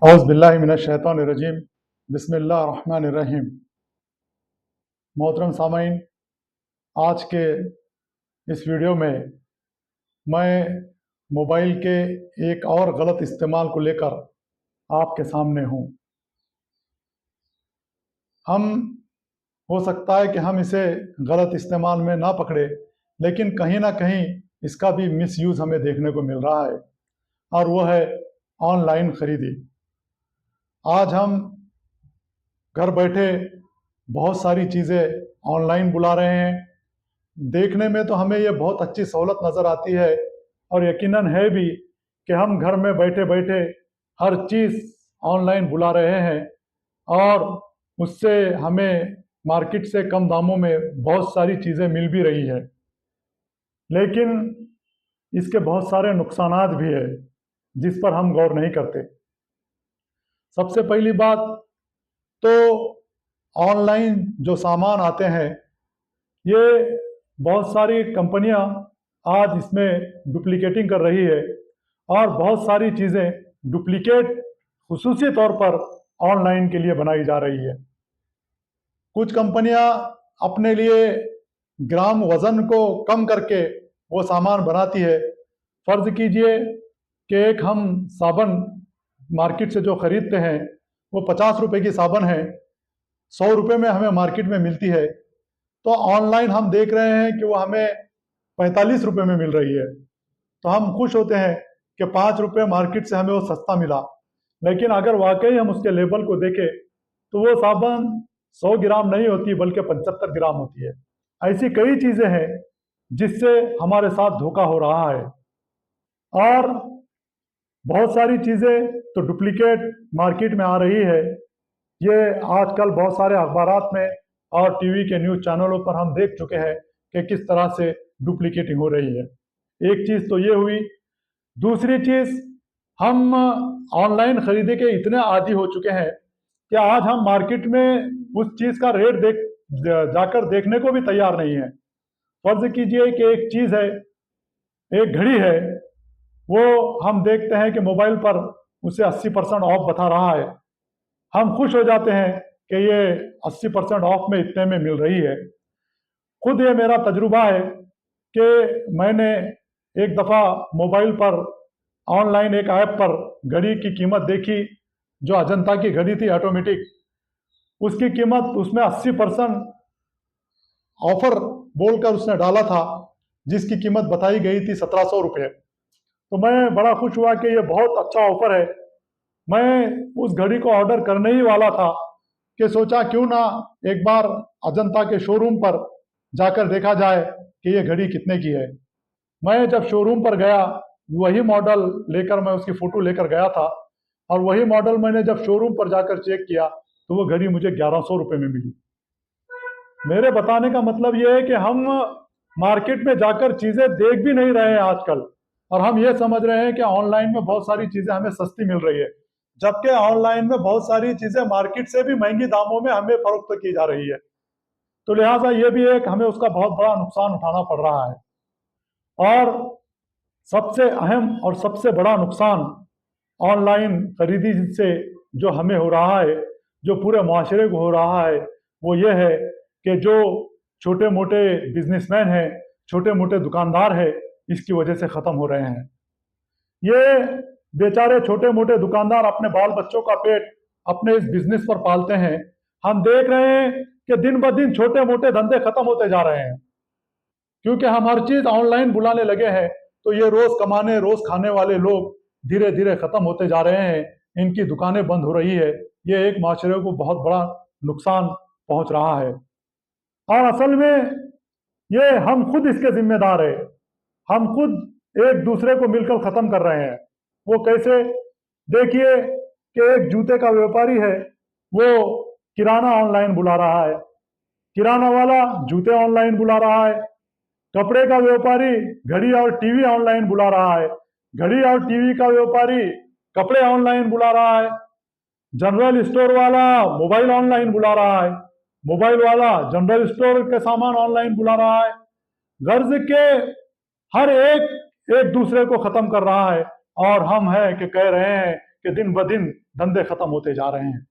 औज़ बिल्लाहि मिनश शैतानिर रजीम बिस्मिल्लाहिर रहमानिर रहीम। मोहतरम सामाईन, आज के इस वीडियो में मैं मोबाइल के एक और गलत इस्तेमाल को लेकर आपके सामने हूँ। हम हो सकता है कि हम इसे गलत इस्तेमाल में ना पकड़े, लेकिन कहीं न कहीं इसका भी मिसयूज़ हमें देखने को मिल रहा है, और वो है ऑनलाइन खरीदी। आज हम घर बैठे बहुत सारी चीज़ें ऑनलाइन बुला रहे हैं। देखने में तो हमें ये बहुत अच्छी सहूलत नज़र आती है, और यकीनन है भी कि हम घर में बैठे-बैठे हर चीज़ ऑनलाइन बुला रहे हैं, और उससे हमें मार्केट से कम दामों में बहुत सारी चीज़ें मिल भी रही है। लेकिन इसके बहुत सारे नुकसानात भी हैं, जिस पर हम गौर नहीं करते। सबसे पहली बात तो ऑनलाइन जो सामान आते हैं, ये बहुत सारी कंपनियां आज इसमें डुप्लीकेटिंग कर रही है, और बहुत सारी चीज़ें डुप्लीकेट खुसूसी तौर पर ऑनलाइन के लिए बनाई जा रही है। कुछ कंपनियां अपने लिए ग्राम वज़न को कम करके वो सामान बनाती है। फ़र्ज़ कीजिए कि एक हम साबुन मार्केट से जो ख़रीदते हैं, वो 50 रुपए की साबुन है, 100 रुपए में हमें मार्केट में मिलती है। तो ऑनलाइन हम देख रहे हैं कि वो हमें 45 रुपए में मिल रही है। तो हम खुश होते हैं कि 5 रुपए मार्केट से हमें वो सस्ता मिला। लेकिन अगर वाक़ई हम उसके लेबल को देखें, तो वो साबुन 100 ग्राम नहीं होती, बल्कि 75 ग्राम होती है। ऐसी कई चीज़ें हैं जिससे हमारे साथ धोखा हो रहा है, और बहुत सारी चीज़ें तो डुप्लीकेट मार्केट में आ रही है। ये आजकल बहुत सारे अखबारात में और टीवी के न्यूज़ चैनलों पर हम देख चुके हैं कि किस तरह से डुप्लीकेटिंग हो रही है। एक चीज़ तो ये हुई। दूसरी चीज़, हम ऑनलाइन खरीदे के इतने आदी हो चुके हैं कि आज हम मार्केट में उस चीज़ का रेट जाकर देखने को भी तैयार नहीं है। फ़र्ज़ कीजिए कि एक चीज़ है, एक घड़ी है, वो हम देखते हैं कि मोबाइल पर उसे 80% ऑफ बता रहा है। हम खुश हो जाते हैं कि ये 80% ऑफ में इतने में मिल रही है। खुद ये मेरा तजुर्बा है कि मैंने एक दफ़ा मोबाइल पर ऑनलाइन एक ऐप पर घड़ी की कीमत देखी, जो अजंता की घड़ी थी ऑटोमेटिक। उसकी कीमत उसमें 80% ऑफ़र बोलकर उसने डाला था, जिसकी कीमत बताई गई थी 1700 रुपये। तो मैं बड़ा खुश हुआ कि ये बहुत अच्छा ऑफ़र है। मैं उस घड़ी को ऑर्डर करने ही वाला था कि सोचा क्यों ना एक बार अजंता के शोरूम पर जाकर देखा जाए कि ये घड़ी कितने की है। मैं जब शोरूम पर गया, वही मॉडल लेकर मैं उसकी फ़ोटो लेकर गया था, और वही मॉडल मैंने जब शोरूम पर जाकर चेक किया, तो वो घड़ी मुझे 1100 रुपये में मिली। मेरे बताने का मतलब ये है कि हम मार्केट में जाकर चीज़ें देख भी नहीं रहे हैं आजकल, और हम ये समझ रहे हैं कि ऑनलाइन में बहुत सारी चीज़ें हमें सस्ती मिल रही है, जबकि ऑनलाइन में बहुत सारी चीज़ें मार्केट से भी महंगी दामों में हमें फ़रोख्त की जा रही है। तो लिहाजा ये भी एक हमें उसका बहुत बड़ा नुकसान उठाना पड़ रहा है। और सबसे अहम और सबसे बड़ा नुकसान ऑनलाइन खरीदी से जो हमें हो रहा है, जो पूरे माशरे को हो रहा है, वो ये है कि जो छोटे-मोटे बिज़नेसमैन हैं, छोटे-मोटे दुकानदार हैं, इसकी वजह से ख़त्म हो रहे हैं। ये बेचारे छोटे-मोटे दुकानदार अपने बाल-बच्चों का पेट अपने इस बिज़नेस पर पालते हैं। हम देख रहे हैं कि दिन-ब-दिन छोटे-मोटे धंधे ख़त्म होते जा रहे हैं, क्योंकि हम हर चीज़ ऑनलाइन बुलाने लगे हैं। तो ये रोज़ कमाने, रोज़ खाने वाले लोग धीरे-धीरे ख़त्म होते जा रहे हैं, इनकी दुकानें बंद हो रही है। ये एक माशरे को बहुत बड़ा नुकसान पहुँच रहा है, और असल में ये हम खुद इसके ज़िम्मेदार हैं। हम खुद एक-दूसरे को मिलकर ख़त्म कर रहे हैं। वो कैसे? देखिए कि एक जूते का व्यापारी है, वो किराना ऑनलाइन बुला रहा है, किराना वाला जूते ऑनलाइन बुला रहा है, कपड़े का व्यापारी घड़ी और टीवी ऑनलाइन बुला रहा है, घड़ी और टीवी का व्यापारी कपड़े ऑनलाइन बुला रहा है, जनरल स्टोर वाला मोबाइल ऑनलाइन बुला रहा है, मोबाइल वाला जनरल स्टोर के सामान ऑनलाइन बुला रहा है। गर्ज के हर एक एक दूसरे को खत्म कर रहा है, और हम हैं कि कह रहे हैं कि दिन ब दिन धंधे खत्म होते जा रहे हैं।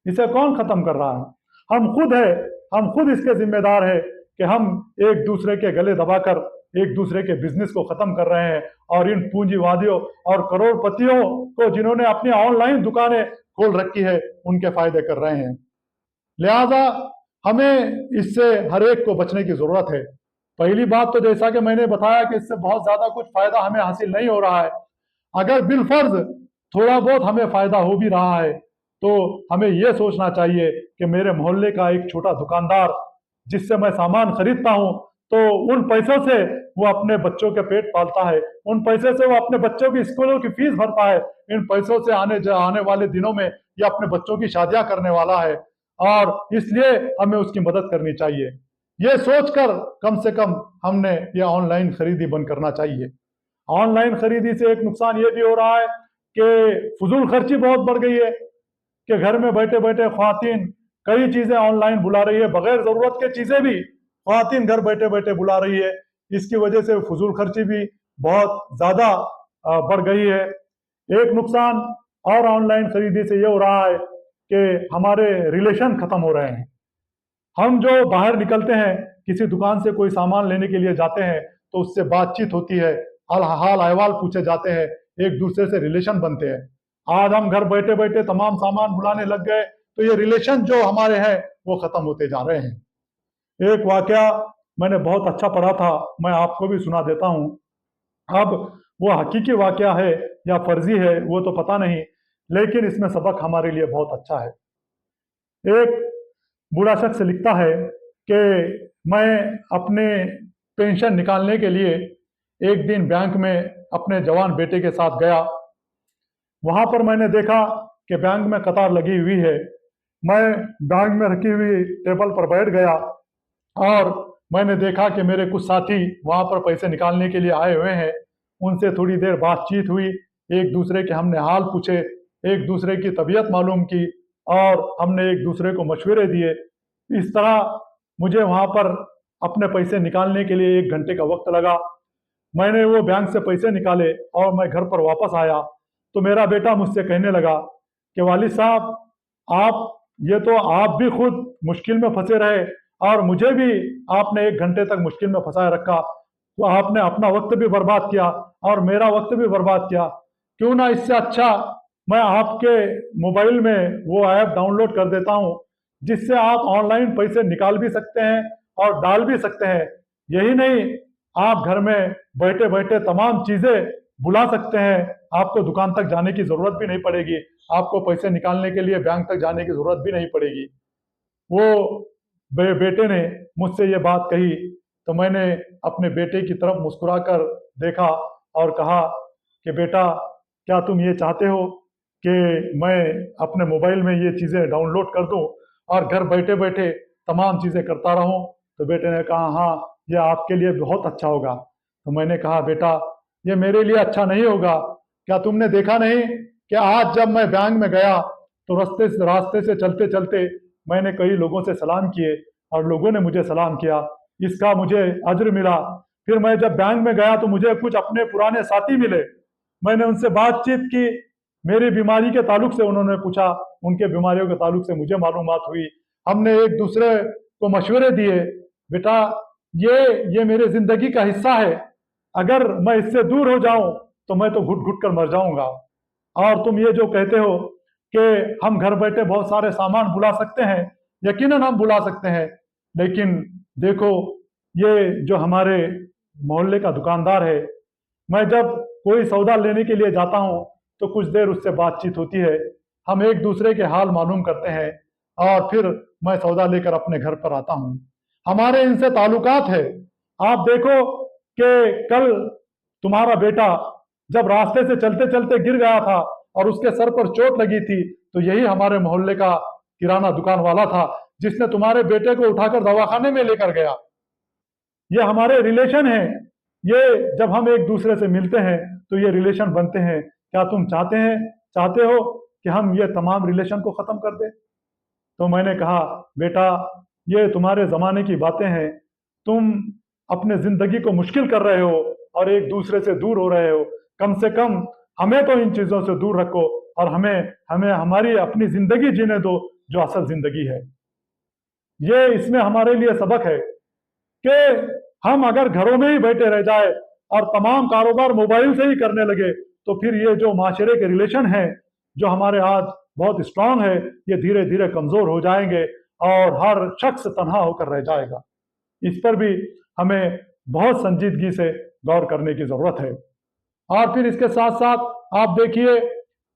इसे कौन खत्म कर रहा है? हम खुद है। हम खुद इसके जिम्मेदार है कि हम एक दूसरे के गले दबाकर एक दूसरे के बिजनेस को खत्म कर रहे हैं और इन पूंजीवादियों और करोड़पतियों को जिन्होंने अपनी ऑनलाइन दुकानें खोल रखी है उनके फायदे कर रहे हैं। लिहाजा हमें इससे हर एक को बचने की जरूरत है। पहली बात तो जैसा कि मैंने बताया कि इससे बहुत ज्यादा कुछ फायदा हमें हासिल नहीं हो रहा है। अगर बिलफर्ज थोड़ा बहुत हमें फायदा हो भी रहा है तो हमें यह सोचना चाहिए कि मेरे मोहल्ले का एक छोटा दुकानदार जिससे मैं सामान खरीदता हूं तो उन पैसों से वो अपने बच्चों के पेट पालता है, उन पैसे से वो अपने बच्चों की स्कूलों की फीस भरता है, इन पैसों से आने वाले दिनों में ये अपने बच्चों की शादियां करने वाला है और इसलिए हमें उसकी मदद करनी चाहिए। ये सोचकर कम से कम हमने ये ऑनलाइन खरीदी बंद करना चाहिए। ऑनलाइन खरीदी से एक नुकसान ये भी हो रहा है कि फजूल खर्ची बहुत बढ़ गई है कि घर में बैठे बैठे ख्वातीन कई चीजें ऑनलाइन बुला रही है, बगैर जरूरत के चीजें भी ख्वातीन घर बैठे बैठे बुला रही है। इसकी वजह से फजूल खर्ची भी बहुत ज्यादा बढ़ गई है। एक नुकसान और ऑनलाइन खरीदी से ये हो रहा है कि हमारे रिलेशन खत्म हो रहे हैं। हम जो बाहर निकलते हैं, किसी दुकान से कोई सामान लेने के लिए जाते हैं तो उससे बातचीत होती है, हाल अहवाल पूछे जाते हैं, एक दूसरे से रिलेशन बनते हैं। आज हम घर बैठे बैठे तमाम सामान बुलाने लग गए तो ये रिलेशन जो हमारे हैं वो खत्म होते जा रहे हैं। एक वाकया मैंने बहुत अच्छा पढ़ा था, मैं आपको भी सुना देता हूँ। अब वो हकीकी वाकया है या फर्जी है वो तो पता नहीं, लेकिन इसमें सबक हमारे लिए बहुत अच्छा है। एक बूढ़ा शख्स लिखता है कि मैं अपने पेंशन निकालने के लिए एक दिन बैंक में अपने जवान बेटे के साथ गया। वहां पर मैंने देखा कि बैंक में कतार लगी हुई है। मैं बैंक में रखी हुई टेबल पर बैठ गया और मैंने देखा कि मेरे कुछ साथी वहां पर पैसे निकालने के लिए आए हुए हैं। उनसे थोड़ी देर बातचीत हुई, एक दूसरे के हमने हाल पूछे, एक दूसरे की तबीयत मालूम की और हमने एक दूसरे को मशवरे दिए। इस तरह मुझे वहां पर अपने पैसे निकालने के लिए 1 घंटे का वक्त लगा। मैंने वो बैंक से पैसे निकाले और मैं घर पर वापस आया तो मेरा बेटा मुझसे कहने लगा कि वालिद साहब, आप भी खुद मुश्किल में फंसे रहे और मुझे भी आपने 1 घंटे तक मुश्किल में फंसाए रखा। तो आपने अपना वक्त भी बर्बाद किया और मेरा वक्त भी बर्बाद किया। क्यों ना इससे अच्छा मैं आपके मोबाइल में वो ऐप डाउनलोड कर देता हूँ जिससे आप ऑनलाइन पैसे निकाल भी सकते हैं और डाल भी सकते हैं। यही नहीं, आप घर में बैठे बैठे तमाम चीजें बुला सकते हैं, आपको दुकान तक जाने की जरूरत भी नहीं पड़ेगी, आपको पैसे निकालने के लिए बैंक तक जाने की जरूरत भी नहीं पड़ेगी। वो बेटे ने मुझसे ये बात कही तो मैंने अपने बेटे की तरफ मुस्कुराकर देखा और कहा कि बेटा, क्या तुम ये चाहते हो कि मैं अपने मोबाइल में ये चीज़ें डाउनलोड कर दूं और घर बैठे बैठे तमाम चीज़ें करता रहूं? तो बेटे ने कहा हाँ, ये आपके लिए बहुत अच्छा होगा। तो मैंने कहा बेटा, ये मेरे लिए अच्छा नहीं होगा। क्या तुमने देखा नहीं कि आज जब मैं बैंक में गया तो रास्ते से चलते चलते मैंने कई लोगों से सलाम किए और लोगों ने मुझे सलाम किया, इसका मुझे अज्र मिला। फिर मैं जब बैंक में गया तो मुझे कुछ अपने पुराने साथी मिले, मैंने उनसे बातचीत की, मेरी बीमारी के ताल्लुक से उन्होंने पूछा, उनके बीमारियों के ताल्लुक से मुझे मालूमात हुई, हमने एक दूसरे को मशवरे दिए। बेटा, ये मेरे जिंदगी का हिस्सा है, अगर मैं इससे दूर हो जाऊं तो मैं तो घुट घुट कर मर जाऊंगा। और तुम ये जो कहते हो कि हम घर बैठे बहुत सारे सामान बुला सकते हैं, यकीनन हम बुला सकते हैं, लेकिन देखो, ये जो हमारे मोहल्ले का दुकानदार है, मैं जब कोई सौदा लेने के लिए जाता हूँ तो कुछ देर उससे बातचीत होती है, हम एक दूसरे के हाल मालूम करते हैं और फिर मैं सौदा लेकर अपने घर पर आता हूँ। हमारे इनसे ताल्लुकात है। आप देखो कि कल तुम्हारा बेटा जब रास्ते से चलते चलते गिर गया था और उसके सर पर चोट लगी थी तो यही हमारे मोहल्ले का किराना दुकान वाला था जिसने तुम्हारे बेटे को उठाकर दवाखाने में लेकर गया। ये हमारे रिलेशन है। ये जब हम एक दूसरे से मिलते हैं तो ये रिलेशन बनते हैं। क्या तुम चाहते हो कि हम ये तमाम रिलेशन को खत्म कर दें? तो मैंने कहा बेटा, ये तुम्हारे जमाने की बातें हैं, तुम अपने जिंदगी को मुश्किल कर रहे हो और एक दूसरे से दूर हो रहे हो। कम से कम हमें तो इन चीजों से दूर रखो और हमें हमें हमारी अपनी जिंदगी जीने दो जो असल जिंदगी है। ये इसमें हमारे लिए सबक है कि हम अगर घरों में ही बैठे रह जाए और तमाम कारोबार मोबाइल से ही करने लगे तो फिर ये जो माशरे के रिलेशन हैं जो हमारे आज बहुत स्ट्रांग है ये धीरे धीरे कमजोर हो जाएंगे और हर शख्स तन्हा होकर रह जाएगा। इस पर भी हमें बहुत संजीदगी से गौर करने की जरूरत है। और फिर इसके साथ साथ आप देखिए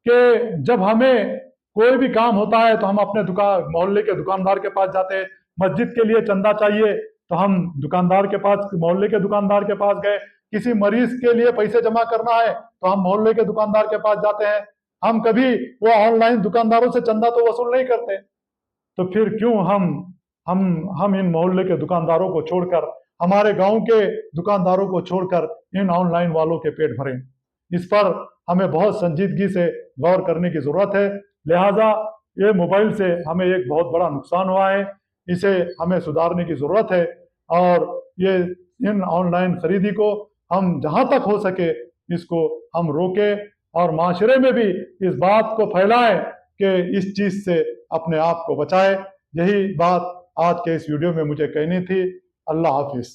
कि जब हमें कोई भी काम होता है तो हम अपने दुकान मोहल्ले के दुकानदार के पास जाते हैं। मस्जिद के लिए चंदा चाहिए तो हम दुकानदार के पास मोहल्ले के दुकानदार के पास गए। किसी मरीज के लिए पैसे जमा करना है तो हम मोहल्ले के दुकानदार के पास जाते हैं। हम कभी वो ऑनलाइन दुकानदारों से चंदा तो वसूल नहीं करते। तो फिर क्यों हम इन मोहल्ले के दुकानदारों को छोड़कर हमारे गांव के दुकानदारों को छोड़कर इन ऑनलाइन वालों के पेट भरें। इस पर हमें बहुत संजीदगी से गौर करने की जरूरत है। लिहाजा ये मोबाइल से हमें एक बहुत बड़ा नुकसान हुआ है, इसे हमें सुधारने की जरूरत है और ये इन ऑनलाइन खरीदी को हम जहां तक हो सके इसको हम रोकें और माशरे में भी इस बात को फैलाएं कि इस चीज से अपने आप को बचाएं। यही बात आज के इस वीडियो में मुझे कहनी थी। अल्लाह हाफिज।